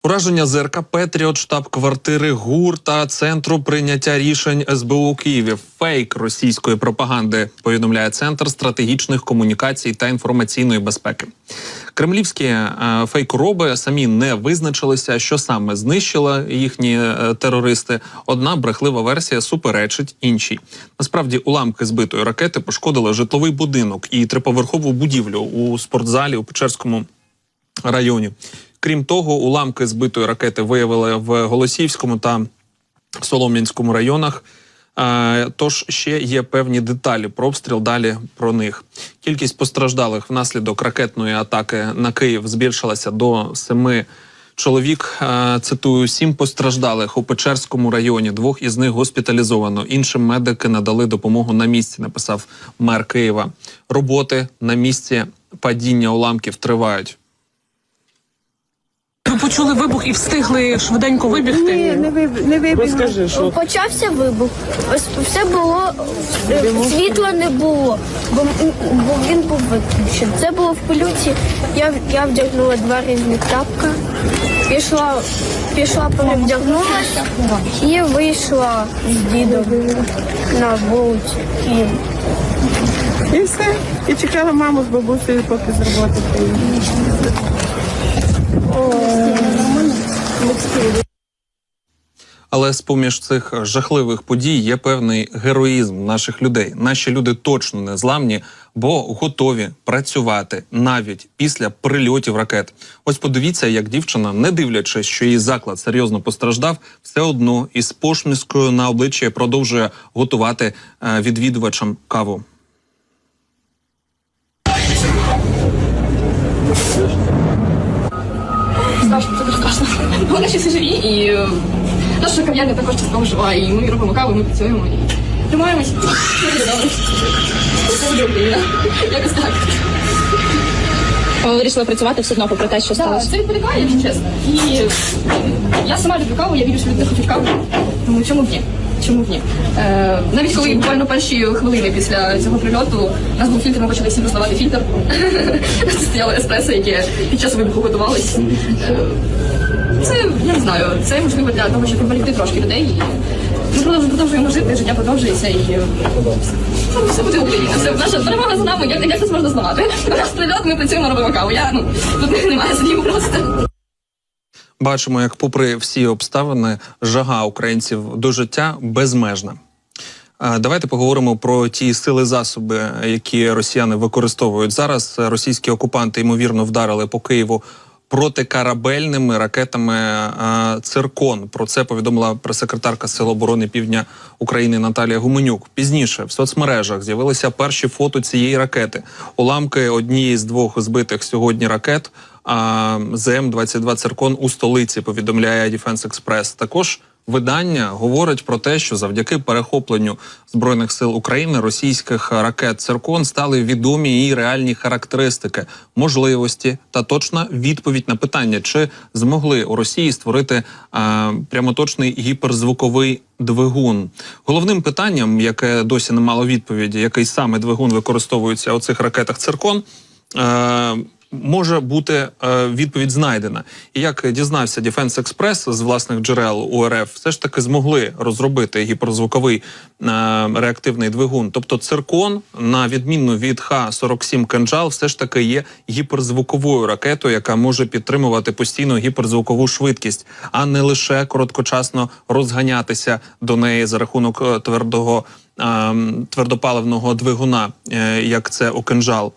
Ураження ЗРК «Петріот», штаб-квартири ГУР та Центру прийняття рішень СБУ у Києві. Фейк російської пропаганди, повідомляє Центр стратегічних комунікацій та інформаційної безпеки. Кремлівські фейкороби самі не визначилися, що саме знищили їхні терористи. Одна брехлива версія суперечить іншій. Насправді, уламки збитої ракети пошкодили житловий будинок і триповерхову будівлю у спортзалі у Печерському районі. Крім того, уламки збитої ракети виявили в Голосіївському та Солом'янському районах. Тож ще є певні деталі про обстріл, далі про них. Кількість постраждалих внаслідок ракетної атаки на Київ збільшилася до 7 чоловік. Цитую, 7 постраждалих у Печерському районі, 2 із них госпіталізовано. Іншим медики надали допомогу на місці, написав мер Києва. Роботи на місці падіння уламків тривають. Ви почули вибух і встигли швиденько вибігти? Ні, не вибігли. Розкажи, що? Почався вибух. Все було, світла не було, бо він був виключений. Це було в пилюці. Я вдягнула 2 різних тапка, пішла перевдягнулася і вийшла з дідом на вулицю. І все. І чекала маму з бабусею, поки з роботи приїде. Але з-поміж цих жахливих подій є певний героїзм наших людей. Наші люди точно не зламні, бо готові працювати навіть після прильотів ракет. Ось подивіться, як дівчина, не дивлячись, що її заклад серйозно постраждав, все одно із посмішкою на обличчі продовжує готувати відвідувачам каву. Страшно, це дуже страшно. Вони ще всі живі, і наша кав'ярня також частково жива, і ми робимо каву, ми працюємо, і тримаємось. Дуже добре. Це буде Україна. Якось так. Ви вирішили працювати все одно, попри те, що сталося? Так, це відволікає, якщо чесно. І я сама люблю каву, я вірю, що люди хочуть каву. Тому чому б ні? Чому б ні? Навіть коли буквально перші хвилини після цього прильоту у нас був фільтр, ми почали всім роздавати фільтр. Стояло еспресо, яке під час вибуху готувалось. Це, я не знаю, це можливо для того, щоб повалити трошки людей. І ми продовжуємо жити, життя продовжується, і все буде Україна. Все, наша перемога за нами, як нас можна зламати? У нас прильот, ми працюємо, робимо каву. Тут немає слів просто. Бачимо, як попри всі обставини, жага українців до життя безмежна. Давайте поговоримо про ті сили-засоби, які росіяни використовують зараз. Російські окупанти, ймовірно, вдарили по Києву протикорабельними ракетами «Циркон». Про це повідомила прес-секретарка Сил оборони Півдня України Наталія Гуменюк. Пізніше в соцмережах з'явилися перші фото цієї ракети. Уламки однієї з 2 збитих сьогодні ракет ЗМ-22 «Циркон» у столиці, повідомляє Defense Express. Також видання говорить про те, що завдяки перехопленню Збройних сил України російських ракет «Циркон» стали відомі її реальні характеристики, можливості та точна відповідь на питання, чи змогли у Росії створити прямоточний гіперзвуковий двигун. Головним питанням, яке досі не мало відповіді, який саме двигун використовується у цих ракетах «Циркон», може бути відповідь знайдена. І як дізнався Defense Express з власних джерел у РФ, все ж таки змогли розробити гіперзвуковий реактивний двигун. Тобто «Циркон», на відміну від Х-47 «Кинжал», все ж таки є гіперзвуковою ракетою, яка може підтримувати постійно гіперзвукову швидкість, а не лише короткочасно розганятися до неї за рахунок твердопаливного двигуна, як це у «Кинжал».